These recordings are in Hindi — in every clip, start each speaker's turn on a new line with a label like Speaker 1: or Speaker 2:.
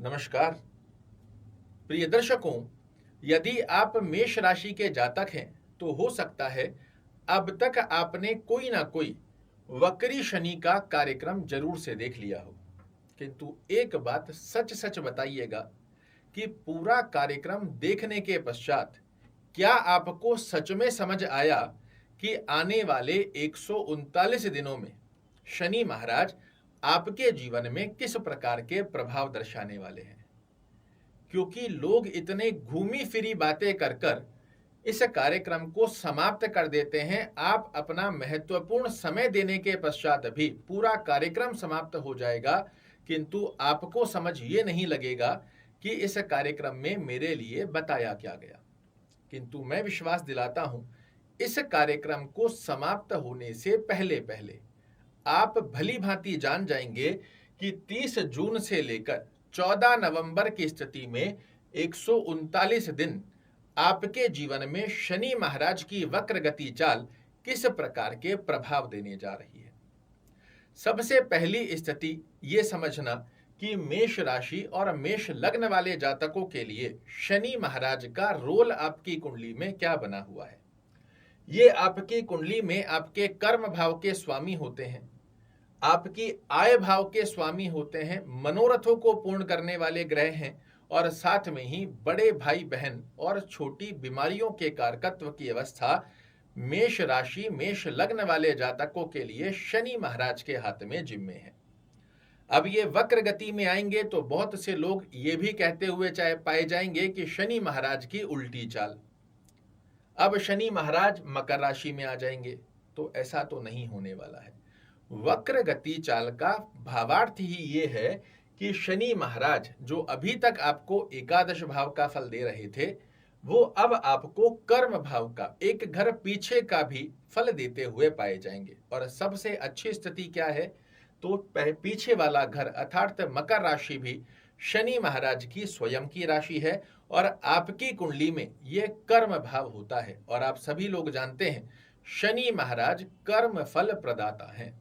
Speaker 1: नमस्कार प्रिय दर्शकों, यदि आप मेष राशि के जातक हैं तो हो सकता है अब तक आपने कोई ना कोई वक्री शनि का कार्यक्रम जरूर से देख लिया हो। किंतु एक बात सच सच बताइएगा कि पूरा कार्यक्रम देखने के पश्चात क्या आपको सच में समझ आया कि आने वाले 139 दिनों में शनि महाराज आपके जीवन में किस प्रकार के प्रभाव दर्शाने वाले हैं। क्योंकि लोग इतने घूमी फिरी बातें कर कर इस कार्यक्रम को समाप्त कर देते हैं। आप अपना महत्वपूर्ण समय देने के पश्चात भी पूरा कार्यक्रम समाप्त हो जाएगा, किंतु आपको समझ ये नहीं लगेगा कि इस कार्यक्रम में मेरे लिए बताया क्या गया। किंतु मैं विश्वास दिलाता हूं, इस कार्यक्रम को समाप्त होने से पहले पहले आप भली भांति जान जाएंगे कि 30 जून से लेकर 14 नवंबर की स्थिति में 139 दिन आपके जीवन में शनि महाराज की वक्र गति चाल किस प्रकार के प्रभाव देने जा रही है। सबसे पहली स्थिति ये समझना कि मेष राशि और मेष लग्न वाले जातकों के लिए शनि महाराज का रोल आपकी कुंडली में क्या बना हुआ है। ये आपकी कुंडली में आपके कर्म भाव के स्वामी होते हैं, आपकी आय भाव के स्वामी होते हैं, मनोरथों को पूर्ण करने वाले ग्रह हैं और साथ में ही बड़े भाई बहन और छोटी बीमारियों के कारकत्व की अवस्था मेष राशि मेष लग्न वाले जातकों के लिए शनि महाराज के हाथ में जिम्मे है। अब ये वक्र गति में आएंगे तो बहुत से लोग ये भी कहते हुए चाहे पाए जाएंगे कि शनि महाराज की उल्टी चाल। अब शनि महाराज मकर राशि में आ जाएंगे, तो ऐसा तो नहीं होने वाला है। वक्र गति चाल का भावार्थ ही ये है कि शनि महाराज जो अभी तक आपको एकादश भाव का फल दे रहे थे, वो अब आपको कर्म भाव का एक घर पीछे का भी फल देते हुए पाए जाएंगे। और सबसे अच्छी स्थिति क्या है, तो पीछे वाला घर अर्थात मकर राशि भी शनि महाराज की स्वयं की राशि है और आपकी कुंडली में ये कर्म भाव होता है। और आप सभी लोग जानते हैं शनि महाराज कर्म फल प्रदाता हैं।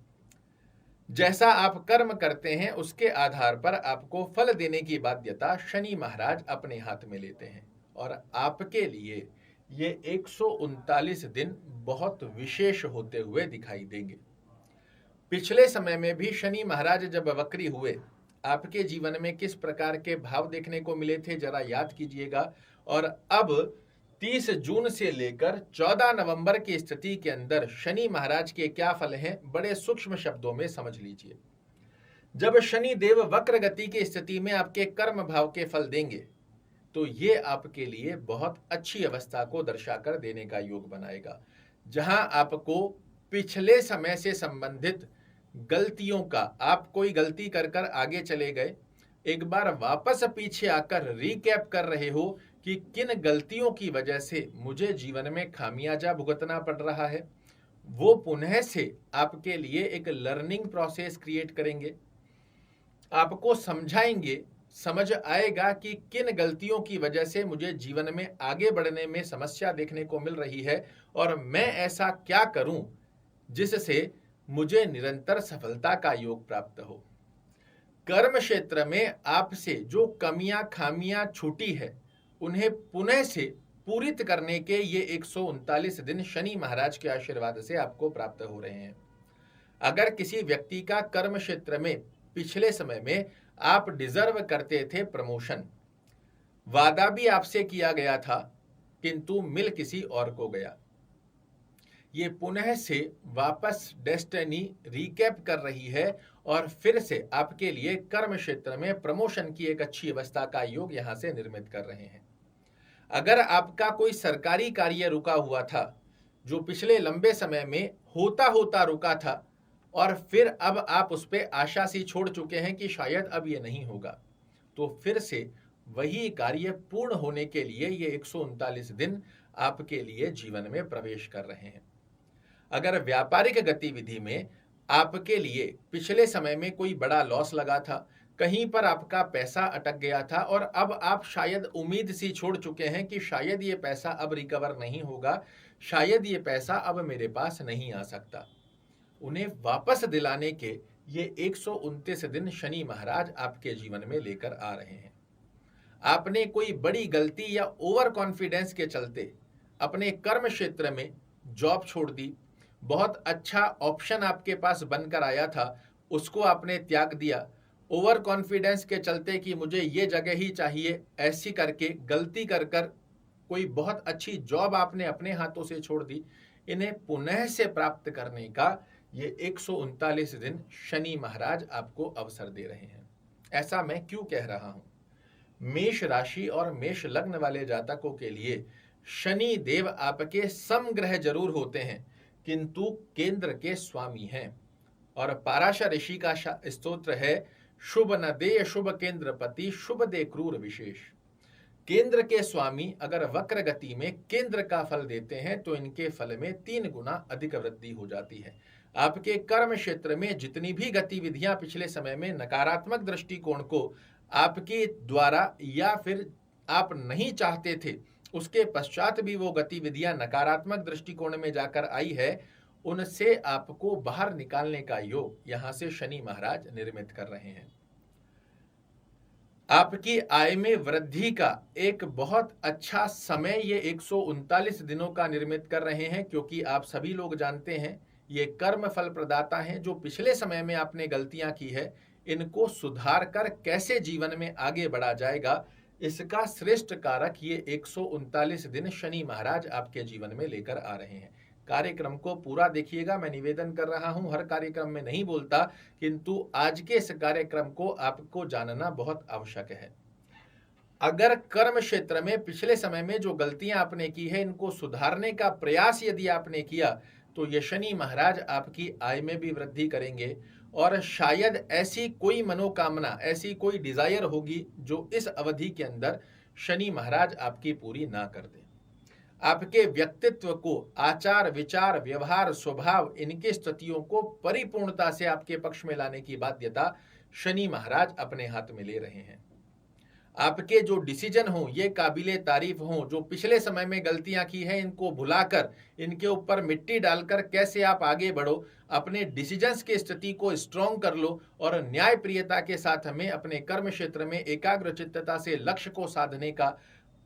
Speaker 1: जैसा आप कर्म करते हैं उसके आधार पर आपको फल देने की बाध्यता शनि महाराज अपने हाथ में लेते हैं। और आपके लिए ये 139 दिन बहुत विशेष होते हुए दिखाई देंगे। पिछले समय में भी शनि महाराज जब वक्री हुए, आपके जीवन में किस प्रकार के भाव देखने को मिले थे जरा याद कीजिएगा। और अब 30 जून से लेकर 14 नवंबर की स्थिति के अंदर शनि महाराज के क्या फल हैं, बड़े सूक्ष्म शब्दों में समझ लीजिए। जब शनि देव वक्र गति की स्थिति में आपके कर्म भाव के फल देंगे तो ये आपके लिए बहुत अच्छी अवस्था को दर्शाकर देने का योग बनाएगा। जहां आपको पिछले समय से संबंधित गलतियों का, आप कोई गलती कर कर आगे चले गए, एक बार वापस पीछे आकर रिकैप कर रहे हो कि किन गलतियों की वजह से मुझे जीवन में खामियाजा भुगतना पड़ रहा है, वो पुनः से आपके लिए एक लर्निंग प्रोसेस क्रिएट करेंगे। आपको समझाएंगे, समझ आएगा कि किन गलतियों की वजह से मुझे जीवन में आगे बढ़ने में समस्या देखने को मिल रही है और मैं ऐसा क्या करूं जिससे मुझे निरंतर सफलता का योग प्राप्त हो। कर्म क्षेत्र में आपसे जो कमियां खामियां छूटी है उन्हें पुनः से पूरित करने के ये 139 दिन शनि महाराज के आशीर्वाद से आपको प्राप्त हो रहे हैं। अगर किसी व्यक्ति का कर्म क्षेत्र में पिछले समय में आप डिजर्व करते थे प्रमोशन, वादा भी आपसे किया गया था किंतु मिल किसी और को गया, ये पुनः से वापस डेस्टिनी रिकैप कर रही है और फिर से आपके लिए कर्म क्षेत्र में प्रमोशन की एक अच्छी अवस्था का योग यहां से निर्मित कर रहे हैं। अगर आपका कोई सरकारी कार्य रुका हुआ था जो पिछले लंबे समय में होता होता रुका था और फिर अब आप उस पर आशा सी छोड़ चुके हैं कि शायद अब ये नहीं होगा, तो फिर से वही कार्य पूर्ण होने के लिए ये 139 दिन आपके लिए जीवन में प्रवेश कर रहे हैं। अगर व्यापारिक गतिविधि में आपके लिए पिछले समय में कोई बड़ा लॉस लगा था, कहीं पर आपका पैसा अटक गया था और अब आप शायद उम्मीद सी छोड़ चुके हैं कि शायद ये पैसा अब रिकवर नहीं होगा, शायद ये पैसा अब मेरे पास नहीं आ सकता, उन्हें वापस दिलाने के ये 129 दिन शनि महाराज आपके जीवन में लेकर आ रहे हैं। आपने कोई बड़ी गलती या ओवर कॉन्फिडेंस के चलते अपने कर्म क्षेत्र में जॉब छोड़ दी, बहुत अच्छा ऑप्शन आपके पास बनकर आया था, उसको आपने त्याग दिया, ओवर कॉन्फिडेंस के चलते कि मुझे ये जगह ही चाहिए, ऐसी करके गलती कर कर कोई बहुत अच्छी जॉब आपने अपने हाथों से छोड़ दी, इन्हें पुनः से प्राप्त करने का ये 139 दिन शनि महाराज आपको अवसर दे रहे हैं। ऐसा मैं क्यों कह रहा हूं? मेष राशि और मेष लग्न वाले जातकों के लिए शनि देव आपके समग्रह जरूर होते हैं, किंतु केंद्र के स्वामी हैं। और पाराशर ऋषि का स्तोत्र है, शुभ न दे शुभ केंद्रपति, शुभ दे क्रूर विशेष। केंद्र के स्वामी अगर वक्र गति में केंद्र का फल देते हैं तो इनके फल में 3 गुना अधिक वृद्धि हो जाती है। आपके कर्म क्षेत्र में जितनी भी गतिविधियां पिछले समय में नकारात्मक दृष्टिकोण को आपके द्वारा या फिर आप नहीं चाहते थे, उसके पश्चात भी वो गतिविधियां नकारात्मक दृष्टिकोण में जाकर आई है, उनसे आपको बाहर निकालने का योग यहां से शनि महाराज निर्मित कर रहे हैं। आपकी आय में वृद्धि का एक बहुत अच्छा समय ये 139 दिनों का निर्मित कर रहे हैं, क्योंकि आप सभी लोग जानते हैं ये कर्म फल प्रदाता हैं। जो पिछले समय में आपने गलतियां की है, इनको सुधार कर कैसे जीवन में आगे बढ़ा जाएगा, इसका श्रेष्ठ कारक ये 139 दिन शनि महाराज आपके जीवन में लेकर आ रहे हैं। कार्यक्रम को पूरा देखिएगा। मैं निवेदन कर रहा हूं, हर कार्यक्रम में नहीं बोलता, किंतु आज के इस कार्यक्रम को आपको जानना बहुत आवश्यक है। अगर कर्म क्षेत्र में पिछले समय में जो गलतियां आपने की है, इनको सुधारने का प्रयास यदि आपने किया, तो ये शनि महाराज आपकी आय में भी वृद्धि करेंगे। और शायद ऐसी कोई मनोकामना, ऐसी कोई डिजायर होगी जो इस अवधि के अंदर शनि महाराज आपकी पूरी ना कर दे। आपके व्यक्तित्व को, आचार विचार व्यवहार स्वभाव, इनकी स्थितियों को परिपूर्णता से आपके पक्ष में लाने की बाध्यता शनि महाराज अपने हाथ में ले रहे हैं। आपके जो डिसीजन हो ये काबिले तारीफ हो। जो पिछले समय में गलतियां की हैं, इनको भुलाकर, इनके ऊपर मिट्टी डालकर कैसे आप आगे बढ़ो, अपने डिसीजंस की स्थिति को स्ट्रॉन्ग कर लो और न्याय प्रियता के साथ हमें अपने कर्म क्षेत्र में एकाग्रचित्तता से लक्ष्य को साधने का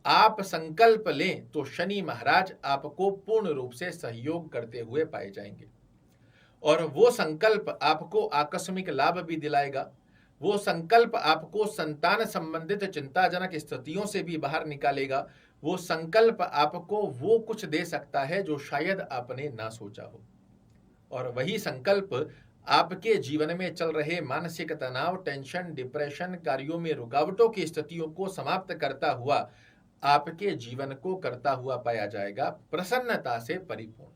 Speaker 1: आप संकल्प लें, तो शनि महाराज आपको पूर्ण रूप से सहयोग करते हुए पाए जाएंगे। और वो संकल्प आपको आकस्मिक लाभ भी दिलाएगा। वो संकल्प आपको संतान संबंधित चिंताजनक स्थितियों से भी बाहर निकालेगा। वो संकल्प आपको वो कुछ दे सकता है जो शायद आपने ना सोचा हो। और वही संकल्प आपके जीवन में चल रहे मानसिक तनाव, टेंशन, डिप्रेशन, कार्यों में रुकावटों की स्थितियों को समाप्त करता हुआ आपके जीवन को करता हुआ पाया जाएगा, प्रसन्नता से परिपूर्ण।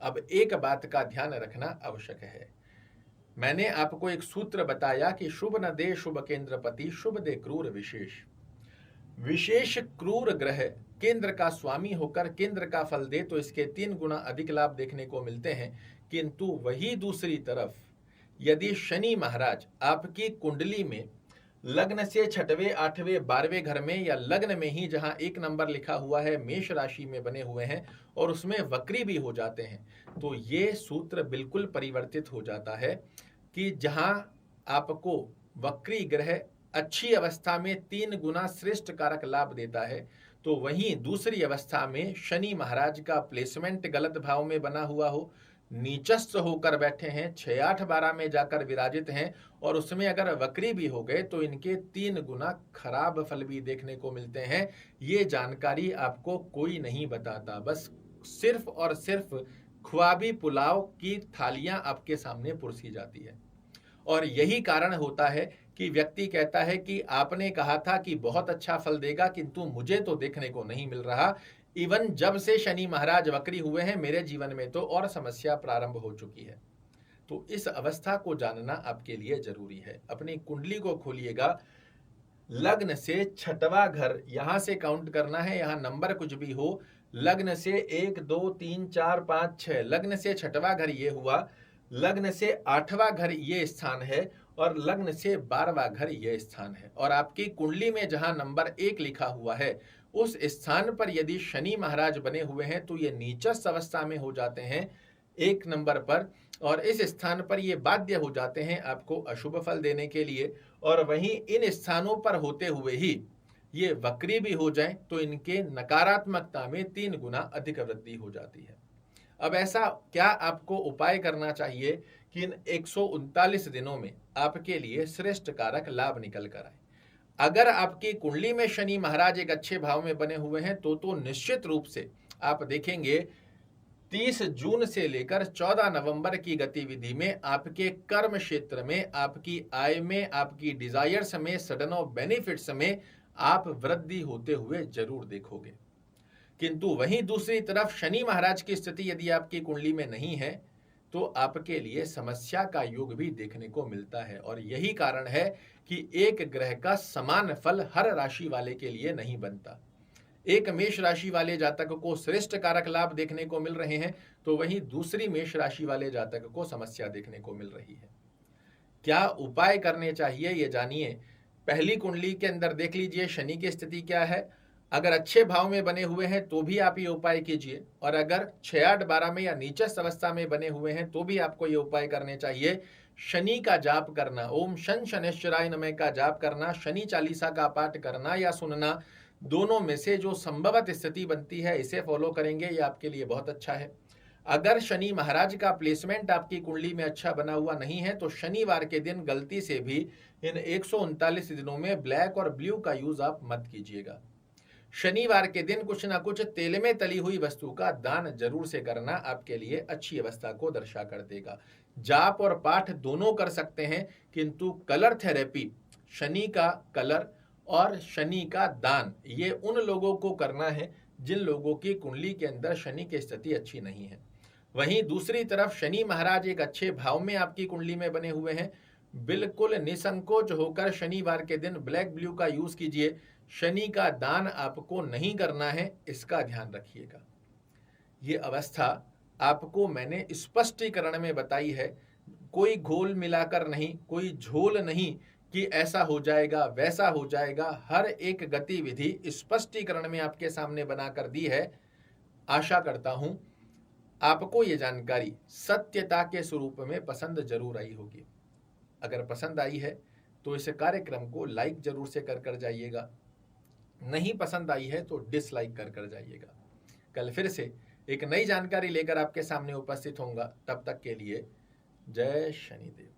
Speaker 1: अब एक बात का ध्यान रखना आवश्यक है। मैंने आपको एक सूत्र बताया कि शुभ न दे शुभ केंद्रपति, शुभ दे क्रूर विशेष। विशेष क्रूर ग्रह केंद्र का स्वामी होकर केंद्र का फल दे तो इसके 3 गुना अधिक लाभ देखने को मिलते हैं। किंतु वही दूसरी तरफ यदि शनि महाराज आपकी कुंडली में लग्न से 6वें, 8वें, 12वें घर में या लग्न में ही जहां 1 नंबर लिखा हुआ है मेष राशि में बने हुए हैं और उसमें वक्री भी हो जाते हैं, तो ये सूत्र बिल्कुल परिवर्तित हो जाता है कि जहां आपको वक्री ग्रह अच्छी अवस्था में 3 गुना श्रेष्ठ कारक लाभ देता है, तो वहीं दूसरी अवस्था में शनि महाराज का प्लेसमेंट गलत भाव में बना हुआ हो, नीचस्थ होकर बैठे हैं, 6, 8, 12 में जाकर विराजित हैं और उसमें अगर वक्री भी हो गए तो इनके 3 गुना खराब फल भी देखने को मिलते हैं। ये जानकारी आपको कोई नहीं बताता, बस सिर्फ और सिर्फ ख्वाबी पुलाव की थालियां आपके सामने पुरसी जाती है। और यही कारण होता है कि व्यक्ति कहता है कि आपने कहा था कि बहुत अच्छा फल देगा, किंतु मुझे तो देखने को नहीं मिल रहा। इवन जब से शनि महाराज वक्री हुए हैं मेरे जीवन में तो और समस्या प्रारंभ हो चुकी है। तो इस अवस्था को जानना आपके लिए जरूरी है। अपनी कुंडली को खोलिएगा, लग्न से 6वां घर यहां से काउंट करना है, यहां नंबर कुछ भी हो, लग्न से 1, 2, 3, 4, 5, 6, लग्न से 6वां घर ये हुआ, लग्न से 8वां घर ये स्थान है और लग्न से 12वां घर ये स्थान है। और आपकी कुंडली में जहां नंबर 1 लिखा हुआ है उस स्थान पर यदि शनि महाराज बने हुए हैं तो ये नीचस्थ अवस्था में हो जाते हैं 1 नंबर पर, और इस स्थान पर ये बाध्य हो जाते हैं आपको अशुभ फल देने के लिए। और वहीं इन स्थानों पर होते हुए ही ये वक्री भी हो जाएं तो इनके नकारात्मकता में 3 गुना अधिक वृद्धि हो जाती है। अब ऐसा क्या आपको उपाय करना चाहिए कि इन 139 दिनों में आपके लिए श्रेष्ठ कारक लाभ निकल कर आए। अगर आपकी कुंडली में शनि महाराज एक अच्छे भाव में बने हुए हैं तो निश्चित रूप से आप देखेंगे 30 जून से लेकर 14 नवंबर की गतिविधि में आपके कर्म क्षेत्र में, आपकी आय में, आपकी डिजायर्स में, सडन ऑफ बेनिफिट्स में आप वृद्धि होते हुए जरूर देखोगे। किंतु वहीं दूसरी तरफ शनि महाराज की स्थिति यदि आपकी कुंडली में नहीं है तो आपके लिए समस्या का योग भी देखने को मिलता है। और यही कारण है कि एक ग्रह का समान फल हर राशि वाले के लिए नहीं बनता। एक मेष राशि वाले जातक को श्रेष्ठ कारक लाभ देखने को मिल रहे हैं तो वहीं दूसरी मेष राशि वाले जातक को समस्या देखने को मिल रही है। क्या उपाय करने चाहिए ये जानिए। पहली कुंडली के अंदर देख लीजिए शनि की स्थिति क्या है। अगर अच्छे भाव में बने हुए हैं तो भी आप ये उपाय कीजिए, और अगर 6, 8, 12 में या नीचस्थ अवस्था में बने हुए हैं तो भी आपको ये उपाय करने चाहिए। शनि का जाप करना, ओम शन शनैश्चराय नमः का जाप करना, शनि चालीसा का पाठ करना या सुनना, दोनों में से जो संभवत स्थिति बनती है इसे फॉलो करेंगे, ये आपके लिए बहुत अच्छा है। अगर शनि महाराज का प्लेसमेंट आपकी कुंडली में अच्छा बना हुआ नहीं है तो शनिवार के दिन गलती से भी इन 139 दिनों में ब्लैक और ब्लू का यूज आप मत कीजिएगा। शनिवार के दिन कुछ ना कुछ तेल में तली हुई वस्तु का दान जरूर से करना आपके लिए अच्छी अवस्था को दर्शा कर देगा। जाप और पाठ दोनों कर सकते हैं, किंतु कलर थेरेपी, शनि का कलर और शनि का दान, ये उन लोगों को करना है जिन लोगों की कुंडली के अंदर शनि की स्थिति अच्छी नहीं है। वहीं दूसरी तरफ शनि महाराज एक अच्छे भाव में आपकी कुंडली में बने हुए हैं, बिल्कुल निसंकोच होकर शनिवार के दिन ब्लैक ब्लू का यूज कीजिए। शनि का दान आपको नहीं करना है, इसका ध्यान रखिएगा। ये अवस्था आपको मैंने स्पष्टीकरण में बताई है, कोई घोल मिलाकर नहीं, कोई झोल नहीं कि ऐसा हो जाएगा वैसा हो जाएगा। हर एक गतिविधि स्पष्टीकरण में आपके सामने बनाकर दी है। आशा करता हूं आपको ये जानकारी सत्यता के स्वरूप में पसंद जरूर आई होगी। अगर पसंद आई है तो इस कार्यक्रम को लाइक जरूर से कर जाइएगा, नहीं पसंद आई है तो डिसलाइक कर जाइएगा। कल फिर से एक नई जानकारी लेकर आपके सामने उपस्थित होऊंगा। तब तक के लिए जय शनिदेव।